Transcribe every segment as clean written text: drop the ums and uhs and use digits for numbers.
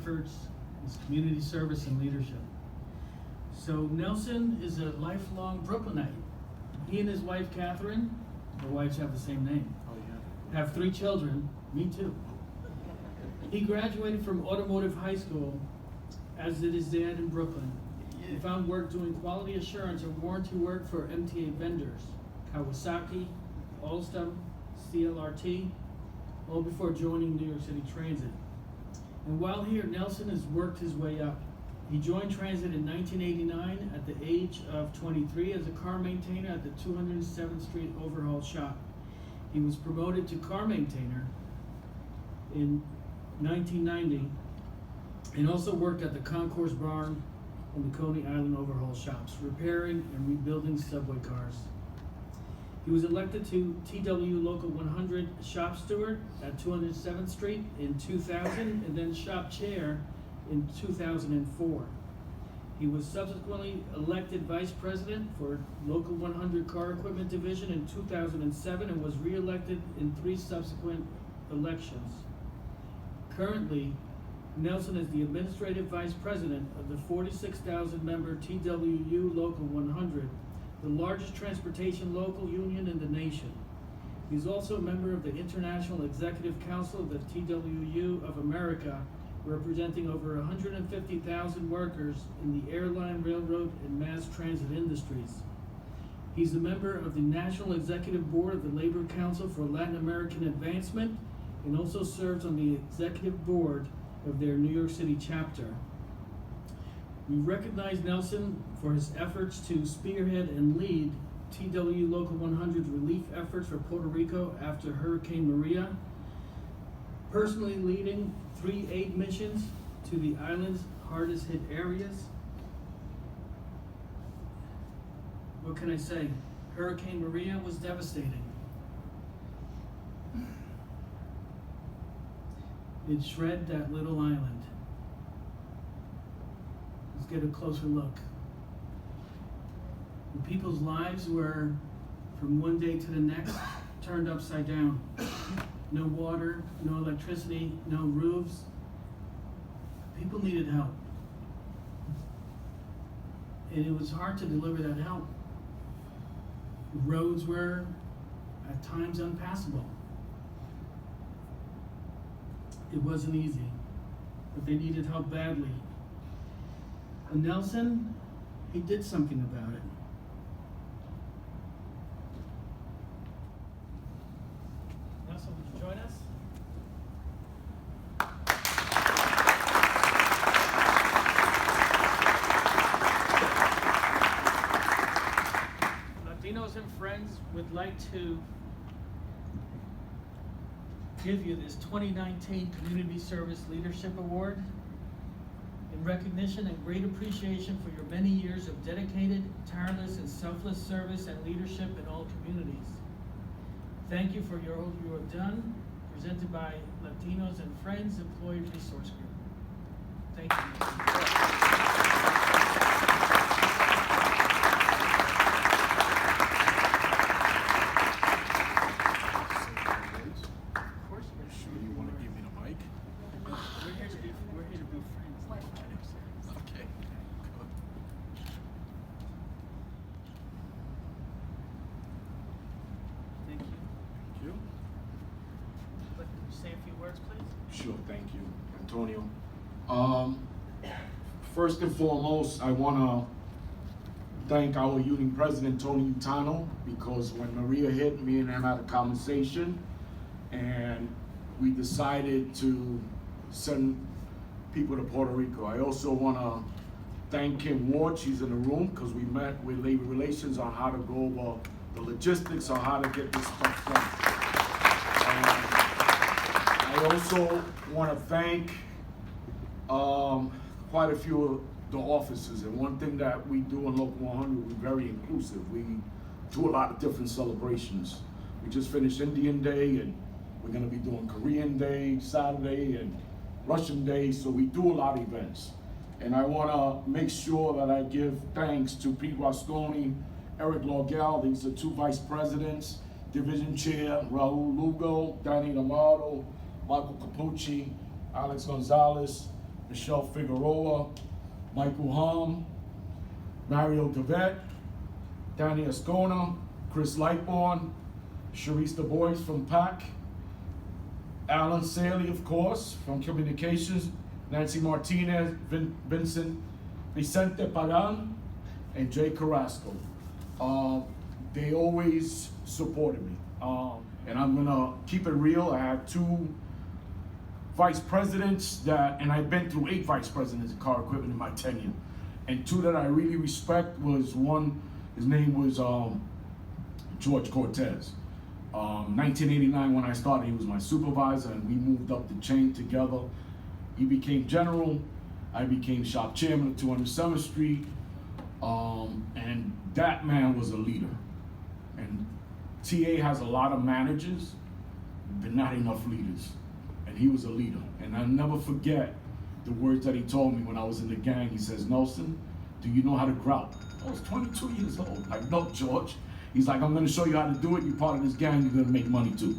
efforts, his community service and leadership. So Nelson is a lifelong Brooklynite. He and his wife, Catherine, their wives have the same name, have 3 children, me too. He graduated from Automotive High School, as did his dad in Brooklyn. He found work doing quality assurance and warranty work for MTA vendors, Kawasaki, Alstom, CLRT, all before joining New York City Transit. And while here, Nelson has worked his way up. He joined Transit in 1989 at the age of 23 as a car maintainer at the 207th Street Overhaul Shop. He was promoted to car maintainer in 1990 and also worked at the Concourse Barn and the Coney Island Overhaul Shops, repairing and rebuilding subway cars. He was elected to TWU Local 100 shop steward at 207th Street in 2000 and then shop chair in 2004. He was subsequently elected vice president for Local 100 Car Equipment Division in 2007 and was re-elected in 3 subsequent elections. Currently, Nelson is the administrative vice president of the 46,000 member TWU Local 100, the largest transportation local union in the nation. He's also a member of the International Executive Council of the TWU of America, representing over 150,000 workers in the airline, railroad, and mass transit industries. He's a member of the National Executive Board of the Labor Council for Latin American Advancement and also serves on the executive board of their New York City chapter. We recognize Nelson for his efforts to spearhead and lead TWU Local 100's relief efforts for Puerto Rico after Hurricane Maria, personally leading 3 aid missions to the island's hardest hit areas. What can I say? Hurricane Maria was devastating. It shredded that little island. Let's get a closer look. And people's lives were, from one day to the next, turned upside down. No water, no electricity, no roofs. People needed help. And it was hard to deliver that help. Roads were, at times, unpassable. It wasn't easy, but they needed help badly. And Nelson, he did something about it. Nelson, would you join us? Latinos and Friends would like to give you this 2019 Community Service Leadership Award in recognition and great appreciation for your many years of dedicated, tireless, and selfless service and leadership in all communities. Thank you for all you have done, presented by Latinos and Friends Employee Resource Group. Thank you. Say a few words, please. Sure, thank you, Antonio. First and foremost, I want to thank our union president, Tony Utano, because when Maria hit, me and him had a conversation, and we decided to send people to Puerto Rico. I also want to thank Kim Ward, she's in the room, because we met with Labor Relations on how to go over the logistics on how to get this stuff done. I also want to thank quite a few of the officers, and one thing that we do in Local 100, we're very inclusive. We do a lot of different celebrations. We just finished Indian Day, and we're going to be doing Korean Day, Saturday, and Russian Day, so we do a lot of events. And I want to make sure that I give thanks to Pete Rosconi, Eric Lorgel, these are 2 vice presidents, division chair, Raul Lugo, Danny Amato, Michael Capucci, Alex Gonzalez, Michelle Figueroa, Michael Hom, Mario Devet, Danny Ascona, Chris Lightborn, Sharice Du Bois from PAC, Alan Saley, of course, from Communications, Nancy Martinez, Vincent Vicente Pagan, and Jay Carrasco. They always supported me. And I'm gonna keep it real. I have 2 vice presidents and I've been through 8 vice presidents in car equipment in my tenure. And 2 that I really respect was one, his name was George Cortez. 1989 when I started, he was my supervisor and we moved up the chain together. He became general, I became shop chairman of 207th Street. And that man was a leader. And TA has a lot of managers, but not enough leaders. And he was a leader. And I'll never forget the words that he told me when I was in the gang. He says, "Nelson, do you know how to grout?" I was 22 years old. Like, "No, George." He's like, "I'm gonna show you how to do it. You're part of this gang, you're gonna make money too."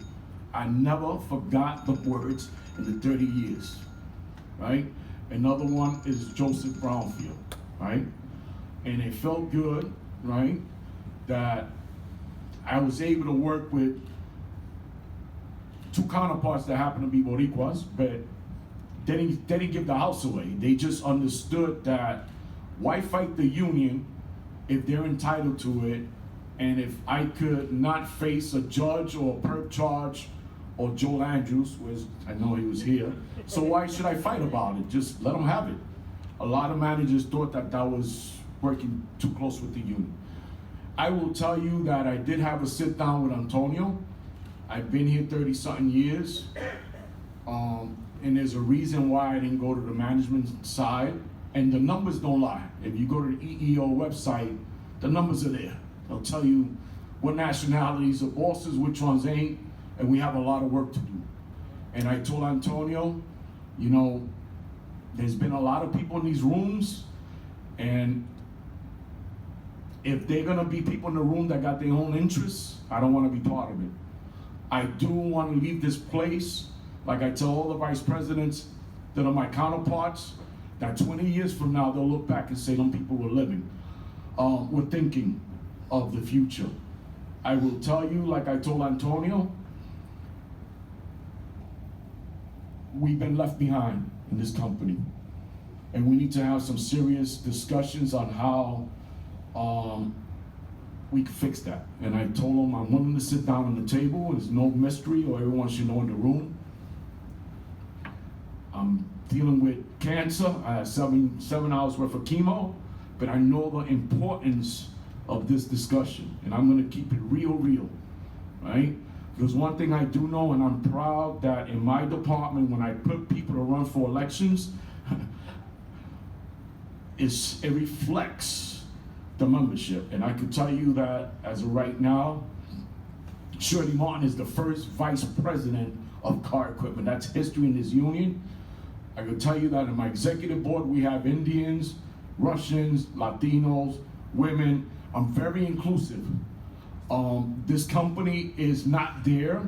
I never forgot the words in the 30 years, right? Another one is Joseph Brownfield, right? And it felt good, right, that I was able to work with 2 counterparts that happen to be Boricuas, but they didn't give the house away. They just understood that why fight the union if they're entitled to it, and if I could not face a judge or a perp charge or Joel Andrews, I know he was here, so why should I fight about it? Just let them have it. A lot of managers thought that that was working too close with the union. I will tell you that I did have a sit down with Antonio. I've been here 30-something years, and there's a reason why I didn't go to the management side, and the numbers don't lie. If you go to the EEO website, the numbers are there. They'll tell you what nationalities are bosses, which ones ain't, and we have a lot of work to do. And I told Antonio, you know, there's been a lot of people in these rooms, and if they're gonna be people in the room that got their own interests, I don't wanna be part of it. I do wanna leave this place, like I tell all the vice presidents that are my counterparts, that 20 years from now, they'll look back and say, them people were living. We're thinking of the future. I will tell you, like I told Antonio, we've been left behind in this company. And we need to have some serious discussions on how we can fix that. And I told him I'm willing to sit down on the table. There's no mystery, or everyone should know in the room. I'm dealing with cancer. I had seven hours worth of chemo, but I know the importance of this discussion, and I'm gonna keep it real, right? Because one thing I do know, and I'm proud that in my department, when I put people to run for elections, it reflects the membership. And I can tell you that as of right now, Shirley Martin is the first vice president of car equipment. That's history in this union. I can tell you that in my executive board, we have Indians, Russians, Latinos, women. I'm very inclusive. This company is not there.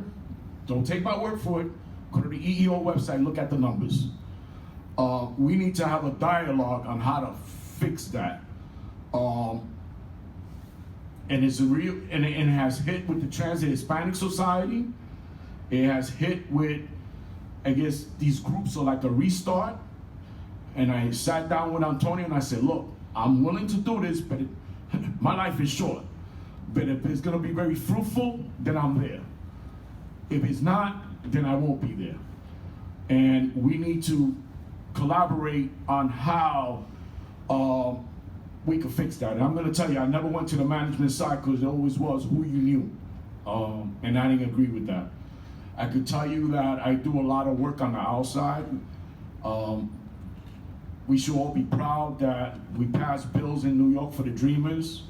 Don't take my word for it. Go to the EEO website, look at the numbers. We need to have a dialogue on how to fix that. And it's a real, and it has hit with the Transit Hispanic Society. It has hit with, I guess, these groups are like a restart. And I sat down with Antonio and I said, look, I'm willing to do this, but my life is short. But if it's gonna be very fruitful, then I'm there. If it's not, then I won't be there. And we need to collaborate on how we can fix that. And I'm gonna tell you, I never went to the management side because it always was who you knew. And I didn't agree with that. I could tell you that I do a lot of work on the outside. We should all be proud that we passed bills in New York for the Dreamers.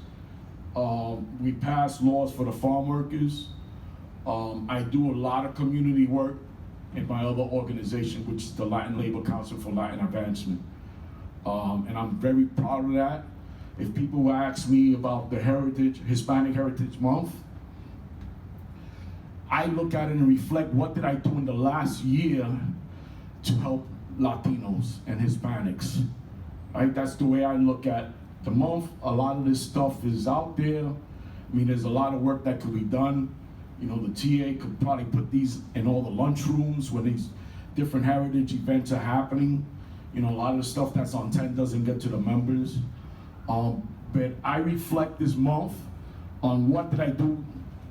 We passed laws for the farm workers. I do a lot of community work in my other organization, which is the Latin Labor Council for Latin Advancement. And I'm very proud of that. If people ask me about the Hispanic Heritage Month, I look at it and reflect what did I do in the last year to help Latinos and Hispanics. Right? That's the way I look at the month. A lot of this stuff is out there. I mean, there's a lot of work that could be done. You know, the TA could probably put these in all the lunchrooms when these different heritage events are happening. You know, a lot of the stuff that's on 10 doesn't get to the members. But I reflect this month on what did I do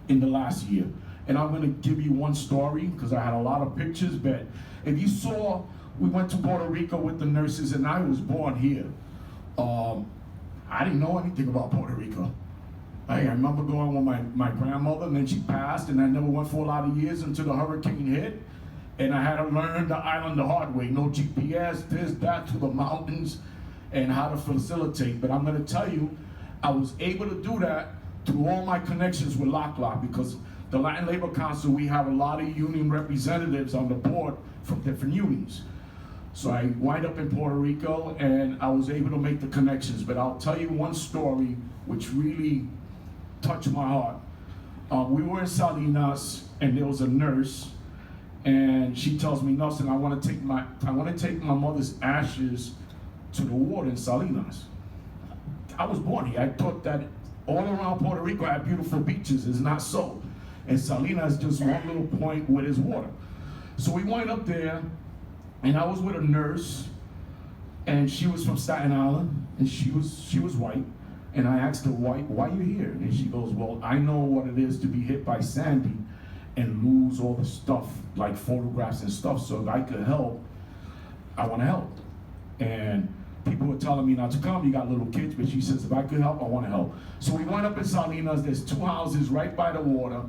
in the last year. And I'm gonna give you one story, because I had a lot of pictures, but if you saw, we went to Puerto Rico with the nurses, and I was born here. I didn't know anything about Puerto Rico. I remember going with my grandmother, and then she passed, and I never went for a lot of years until the hurricane hit. And I had to learn the island the hard way. No GPS, this, that, to the mountains, and how to facilitate. But I'm gonna tell you, I was able to do that through all my connections with LOC, because the Latin Labor Council, we have a lot of union representatives on the board from different unions. So I wind up in Puerto Rico, and I was able to make the connections. But I'll tell you one story which really touched my heart. We were in Salinas, and there was a nurse, and she tells me, Nelson, I want to take my mother's ashes to the water in Salinas. I was born here. I thought that all around Puerto Rico had beautiful beaches. It's not so. And Salinas is just one little point where there's water. So we went up there, and I was with a nurse, and she was from Staten Island, and she was white. And I asked her, why you here? And she goes, well, I know what it is to be hit by Sandy and lose all the stuff, like photographs and stuff. So if I could help, I want to help. And people were telling me not to come, you got little kids, but she says, if I could help, I want to help. So we went up in Salinas, there's 2 houses right by the water,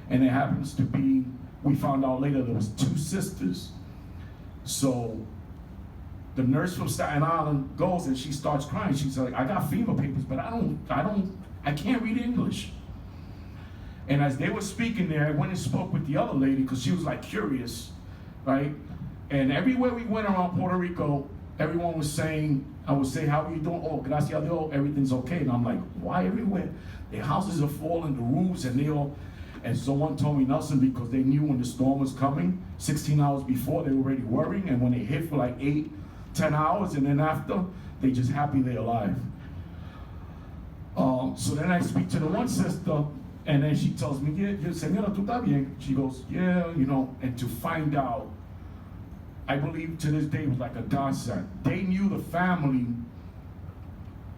and it happens to be, we found out later there was 2 sisters. So the nurse from Staten Island goes and she starts crying. She's like, I got FEMA papers, but I can't read English. And as they were speaking there, I went and spoke with the other lady, because she was like curious, right? And everywhere we went around Puerto Rico, everyone was saying, I would say, how are you doing? Oh, gracias a Dios, everything's okay. And I'm like, why everywhere? Their houses are falling, the roofs, and someone told me, Nelson, because they knew when the storm was coming, 16 hours before, they were already worrying, and when they hit for like 8, 10 hours, and then after, they just happy they're alive. So then I speak to the one sister, and then she tells me, yeah, señora, tú estás bien? She goes, yeah, you know, and to find out, I believe to this day was like a godsend. They knew the family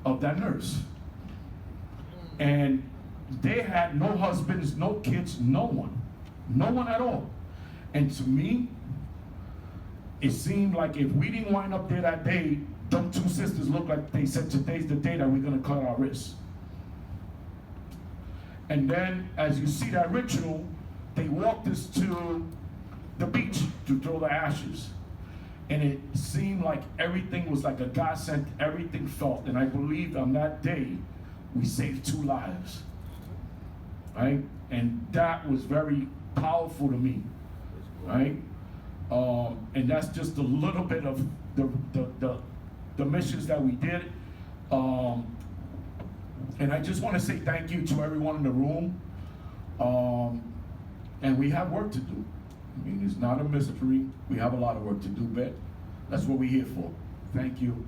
of that nurse. And they had no husbands, no kids, no one at all. And to me, it seemed like if we didn't wind up there that day, them 2 sisters looked like they said, today's the day that we're gonna cut our wrists. And then, as you see that ritual, they walked us to the beach to throw the ashes. And it seemed like everything was like a godsend, everything felt. And I believed on that day, we saved 2 lives, right? And that was very powerful to me, right? And that's just a little bit of the missions that we did. And I just want to say thank you to everyone in the room. And we have work to do. I mean, it's not a mystery. We have a lot of work to do, but that's what we're here for. Thank you.